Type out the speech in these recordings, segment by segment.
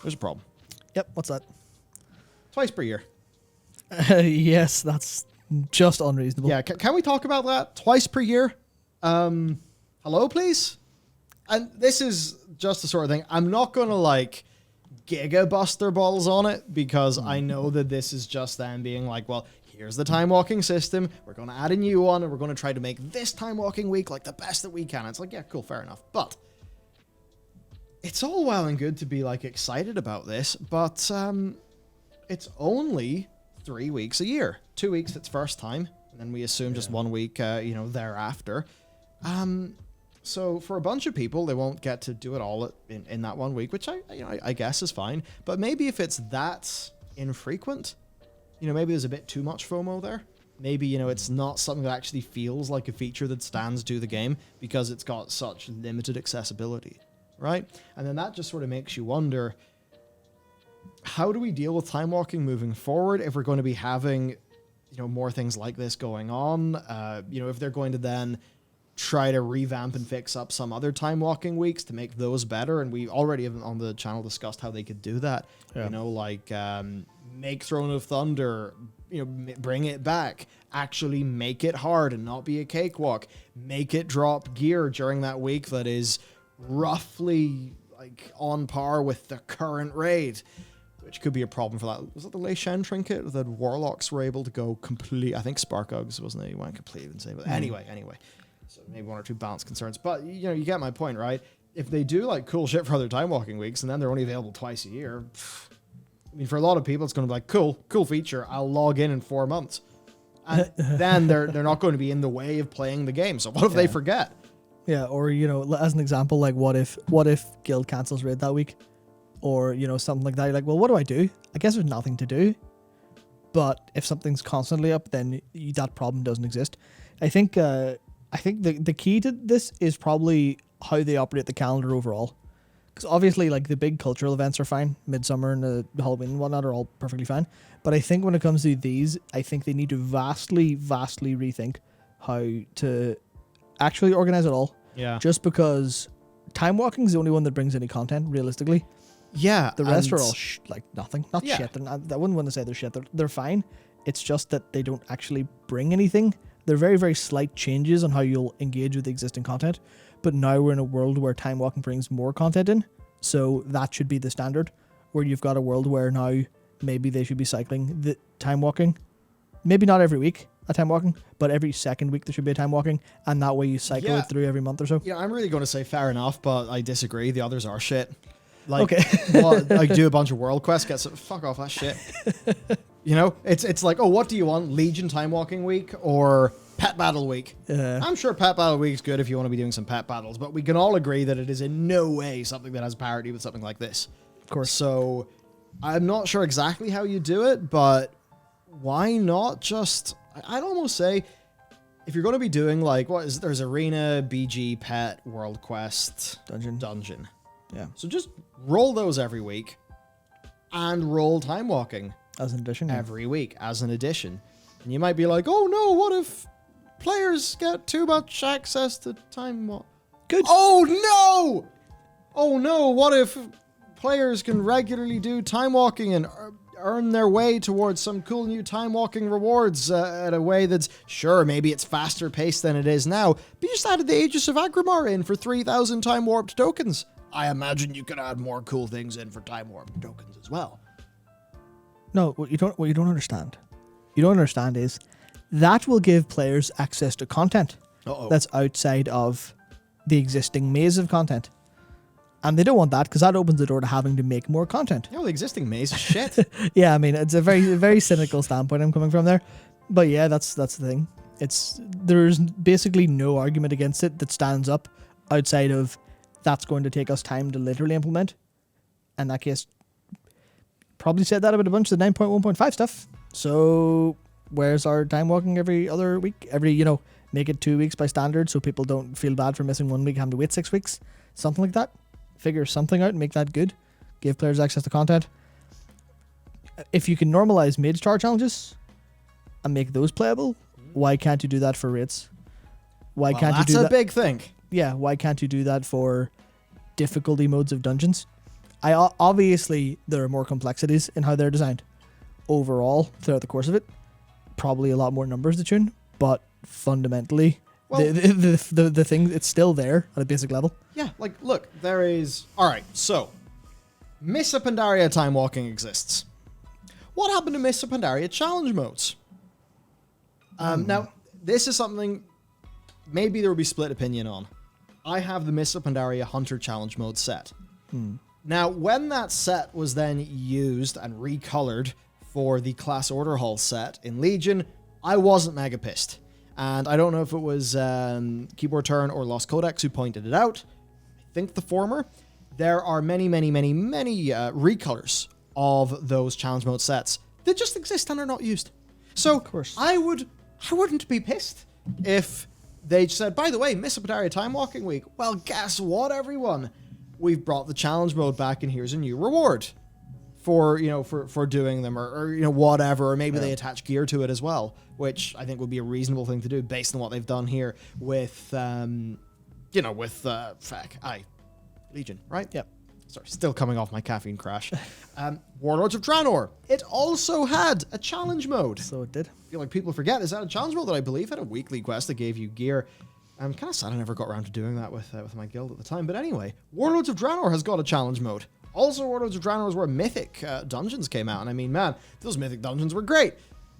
There's a problem. Yep, what's that? Twice per year. Yes, that's just unreasonable. Yeah, can we talk about that? Twice per year? Hello, please? And this is just the sort of thing. I'm not going to, like, gigabuster balls on it, because I know that this is just them being like, well, here's the time walking system. We're going to add a new one, and we're going to try to make this time walking week like the best that we can. It's like, yeah, cool, fair enough. But it's all well and good to be, like, excited about this, but it's only 3 weeks a year. 2 weeks it's first time, and then we assume just 1 week, thereafter. So for a bunch of people, they won't get to do it all in that 1 week, which I guess is fine. But maybe if it's that infrequent, maybe there's a bit too much FOMO there. Maybe, it's not something that actually feels like a feature that stands to the game because it's got such limited accessibility, right? And then that just sort of makes you wonder, how do we deal with time walking moving forward if we're going to be having, more things like this going on? If they're going to then try to revamp and fix up some other time walking weeks to make those better. And we already have on the channel discussed how they could do that. Yeah. Make Throne of Thunder, bring it back, actually make it hard and not be a cakewalk, make it drop gear during that week that is roughly like on par with the current raid, which could be a problem for that. Was it the Lei Shen trinket that Warlocks were able to go complete? I think Spark Ugs, wasn't it? You went completely insane. But anyway. So maybe 1 or 2 balance concerns. But, you get my point, right? If they do, like, cool shit for other time walking weeks, and then they're only available twice a year, for a lot of people, it's going to be like, cool feature. I'll log in 4 months. And then they're not going to be in the way of playing the game. So what if they forget? Yeah, or, as an example, like, what if Guild cancels raid that week? Or, something like that. You're like, well, what do I do? I guess there's nothing to do. But if something's constantly up, then that problem doesn't exist. I think the key to this is probably how they operate the calendar overall. Because obviously, like, the big cultural events are fine. Midsummer and Halloween and whatnot are all perfectly fine. But I think when it comes to these, I think they need to vastly rethink how to actually organize it all. Yeah. Just because time walking is the only one that brings any content, realistically. Yeah. The rest are all nothing. Not Yeah. shit. I wouldn't want to say they're shit. They're fine. It's just that they don't actually bring anything. They're very, very slight changes on how you'll engage with the existing content. But now we're in a world where time walking brings more content in. So that should be the standard. Where you've got a world where now maybe they should be cycling the time walking. Maybe not every week a time walking, but every second week there should be a time walking. And that way you cycle it through every month or so. Yeah, I'm really going to say fair enough, but I disagree. The others are shit. Like, okay. Like do a bunch of world quests, get some, fuck off that shit. It's like, oh, what do you want? Legion Timewalking week or Pet Battle week? I'm sure Pet Battle week is good if you want to be doing some pet battles, but we can all agree that it is in no way something that has parity with something like this. Of course. So I'm not sure exactly how you do it, but why not just, I'd almost say, if you're going to be doing like, there's Arena, BG, Pet, World Quest, Dungeon. Yeah. So just roll those every week and roll time walking as an addition every week as an addition. And you might be like, oh no, what if players get too much access to time walk? Good. Oh no, what if players can regularly do time walking and earn their way towards some cool new time walking rewards at a way that's, sure, maybe it's faster paced than it is now, but you just added the Aegis of Agrimar in for 3,000 time warped tokens. I imagine you could add more cool things in for time warped tokens as well. No, what you don't understand. You don't understand is that will give players access to content that's outside of the existing maze of content. And they don't want that because that opens the door to having to make more content. Yeah, well, the existing maze is shit. Yeah, I mean, it's a very, very cynical standpoint I'm coming from there. But yeah, that's the thing. There's basically no argument against it that stands up outside of that's going to take us time to literally implement. In that case, probably said that about a bunch of the 9.1.5 stuff. So where's our time walking every other week? Make it 2 weeks by standard so people don't feel bad for missing 1 week, having to wait 6 weeks. Something like that. Figure something out and make that good. Give players access to content. If you can normalize Mage Tower challenges and make those playable, why can't you do that for raids? Why can't you do that? That's a big thing. Yeah, why can't you do that for difficulty modes of dungeons? Obviously there are more complexities in how they're designed overall throughout the course of it. Probably a lot more numbers to tune, but fundamentally, the thing, it's still there at a basic level. Yeah, like, look, there is... Alright, so, Missa Pandaria Timewalking exists. What happened to Missa Pandaria challenge modes? Now, this is something maybe there will be split opinion on. I have the Missa Pandaria Hunter challenge mode set. Now, when that set was then used and recolored for the Class Order Hall set in Legion, I wasn't mega pissed. And I don't know if it was Keyboard Turn or Lost Codex who pointed it out. I think the former. There are many recolors of those challenge mode sets that just exist and are not used. So of course. I wouldn't be pissed if they said, by the way, Missa Pandaria Timewalking Week. Well, guess what, everyone? We've brought the challenge mode back, and here's a new reward for doing them, or whatever, or maybe they attach gear to it as well, which I think would be a reasonable thing to do based on what they've done here with Legion, right? Yep. Sorry, still coming off my caffeine crash. Warlords of Draenor. It also had a challenge mode. So it did. I feel like people forget. Is that a challenge mode that I believe had a weekly quest that gave you gear? I'm kind of sad I never got around to doing that with my guild at the time. But anyway, Warlords of Draenor has got a challenge mode. Also, Warlords of Draenor is where Mythic dungeons came out. And I mean, man, those Mythic dungeons were great.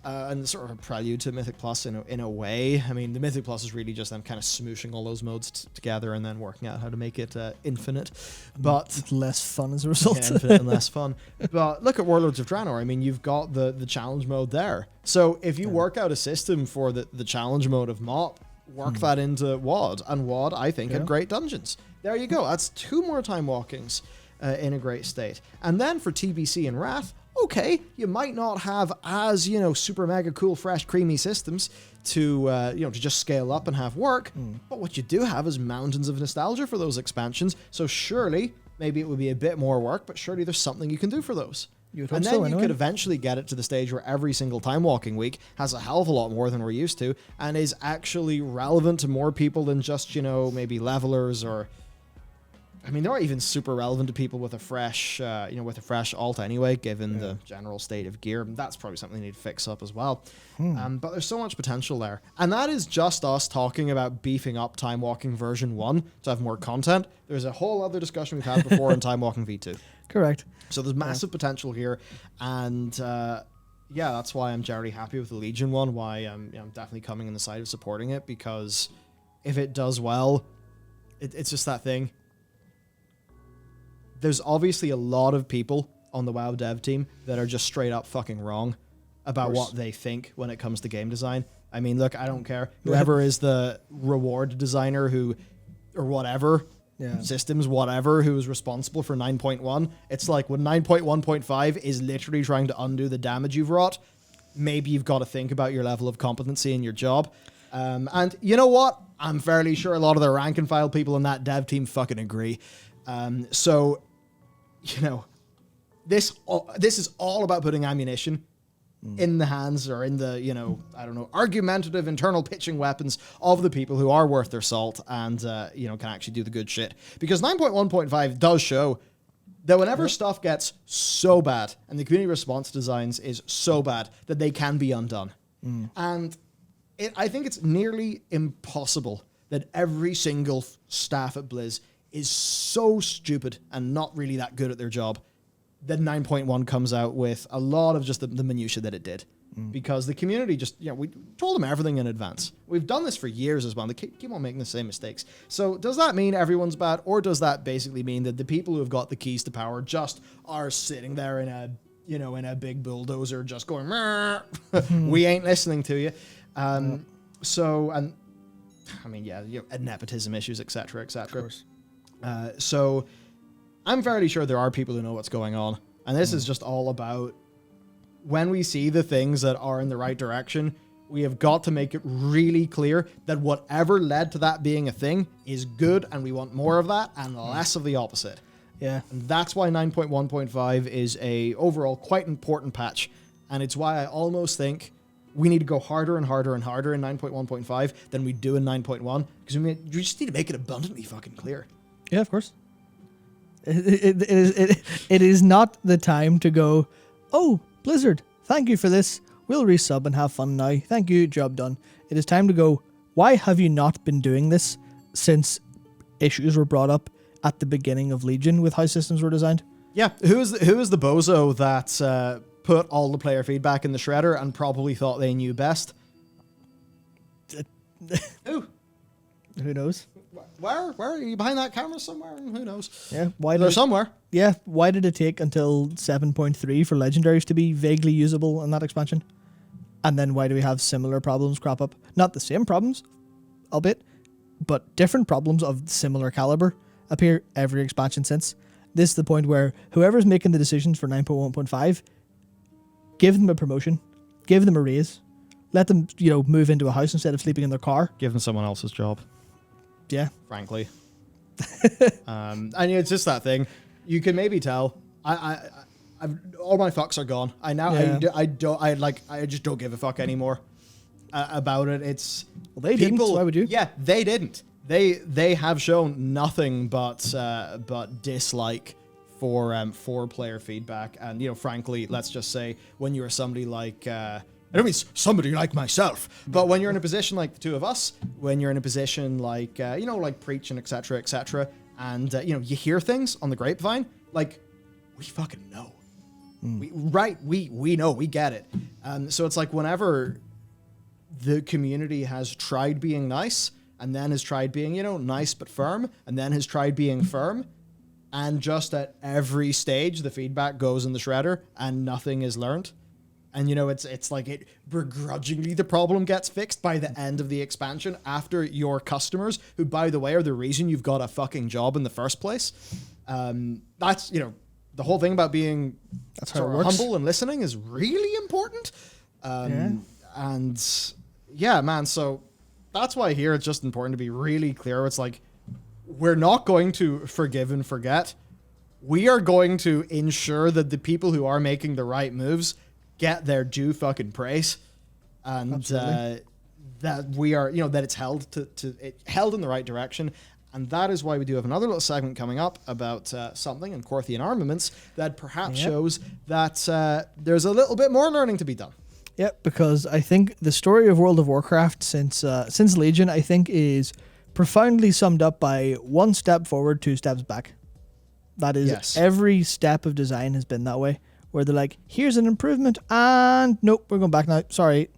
And sort of a prelude to Mythic Plus in a way. I mean, the Mythic Plus is really just them kind of smooshing all those modes together and then working out how to make it infinite. But it's less fun as a result. Yeah, infinite and less fun. But look at Warlords of Draenor. I mean, you've got the challenge mode there. So if you work out a system for the challenge mode of MoP, work that into WoD. And WoD, I think, had great dungeons. There you go. That's 2 more time walkings in a great state. And then for TBC and Wrath, okay, you might not have as, super mega cool, fresh, creamy systems to just scale up and have work. But what you do have is mountains of nostalgia for those expansions. So surely, maybe it would be a bit more work, but surely there's something you can do for those. And then you could eventually get it to the stage where every single time walking week has a hell of a lot more than we're used to and is actually relevant to more people than just, maybe levelers or... I mean, they're not even super relevant to people with a fresh, alt anyway, given the general state of gear. That's probably something they need to fix up as well. But there's so much potential there. And that is just us talking about beefing up Timewalking version 1 to have more content. There's a whole other discussion we've had before in Timewalking V2. Correct. So there's massive potential here. And that's why I'm generally happy with the Legion one, why I'm definitely coming on the side of supporting it, because if it does well, it's just that thing. There's obviously a lot of people on the WoW dev team that are just straight up fucking wrong about what they think when it comes to game design. I mean, look, I don't care. Whoever is the reward designer systems, whatever, who is responsible for 9.1, it's like when 9.1.5 is literally trying to undo the damage you've wrought, maybe you've got to think about your level of competency in your job. And you know what? I'm fairly sure a lot of the rank and file people in that dev team fucking agree. This is all about putting ammunition in the hands or in the, argumentative internal pitching weapons of the people who are worth their salt and, can actually do the good shit. Because 9.1.5 does show that whenever stuff gets so bad and the community response designs is so bad that they can be undone. And I think it's nearly impossible that every single staff at Blizz is so stupid and not really that good at their job that 9.1 comes out with a lot of just the minutiae that it did. Because the community just, we told them everything in advance. We've done this for years as well. They keep on making the same mistakes. So does that mean everyone's bad, or does that basically mean that the people who have got the keys to power just are sitting there in a big bulldozer just going, we ain't listening to you. Nepotism issues, etc., etc. So I'm fairly sure there are people who know what's going on. And this is just all about when we see the things that are in the right direction, we have got to make it really clear that whatever led to that being a thing is good, and we want more of that and less of the opposite. Yeah. And that's why 9.1.5 is a overall quite important patch. And it's why I almost think we need to go harder and harder and harder in 9.1.5 than we do in 9.1, because we just need to make it abundantly fucking clear. Yeah, of course. It is not the time to go, oh, Blizzard, thank you for this. We'll resub and have fun now. Thank you, job done. It is time to go, why have you not been doing this since issues were brought up at the beginning of Legion with how systems were designed? Yeah, who is the bozo that put all the player feedback in the shredder and probably thought they knew best? Who? Who knows? Where are you behind that camera somewhere? Who knows? Yeah, why They're somewhere. Yeah, why did it take until 7.3 for legendaries to be vaguely usable in that expansion? And then why do we have similar problems crop up? Not the same problems, albeit, but different problems of similar caliber appear every expansion since. This is the point where whoever's making the decisions for 9.1.5, give them a promotion, give them a raise, let them, move into a house instead of sleeping in their car. Give them someone else's job. Yeah. Frankly. And it's just that thing. You can maybe tell. All my fucks are gone. I just don't give a fuck anymore about it. It's they didn't. Why would you? Yeah, they didn't. They have shown nothing but dislike for player feedback. And frankly, let's just say when you're somebody like I don't mean somebody like myself, but when you're in a position like the two of us, when you're in a position like like Preach and etc., and you hear things on the grapevine, like we fucking know. We know, we get it. So it's like whenever the community has tried being nice and then has tried being, nice but firm, and then has tried being firm, and just at every stage the feedback goes in the shredder and nothing is learned. And it's like it begrudgingly the problem gets fixed by the end of the expansion after your customers, who by the way are the reason you've got a fucking job in the first place. That's the whole thing about being humble and listening is really important. And yeah, man, so that's why here it's just important to be really clear. It's like, we're not going to forgive and forget. We are going to ensure that the people who are making the right moves get their due fucking praise. And that we are, that it's held held in the right direction. And that is why we do have another little segment coming up about something in Korthian armaments that perhaps shows that there's a little bit more learning to be done. Yeah, because I think the story of World of Warcraft since Legion, I think, is profoundly summed up by 1 step forward, 2 steps back. That is, every step of design has been that way, where they're like, here's an improvement, and nope, we're going back now, sorry.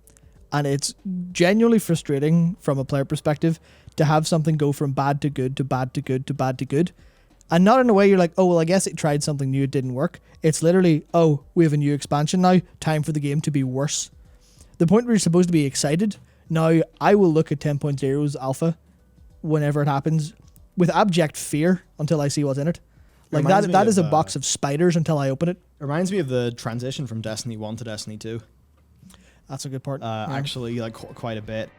And it's genuinely frustrating from a player perspective to have something go from bad to good to bad to good to bad to good. And not in a way you're like, oh, well, I guess it tried something new, it didn't work. It's literally, oh, we have a new expansion now, time for the game to be worse. The point where you're supposed to be excited, now I will look at 10.0's alpha whenever it happens with abject fear until I see what's in it. Like that is a box of spiders until I open it. It reminds me of the transition from Destiny 1 to Destiny 2. That's a good part. Actually, like quite a bit.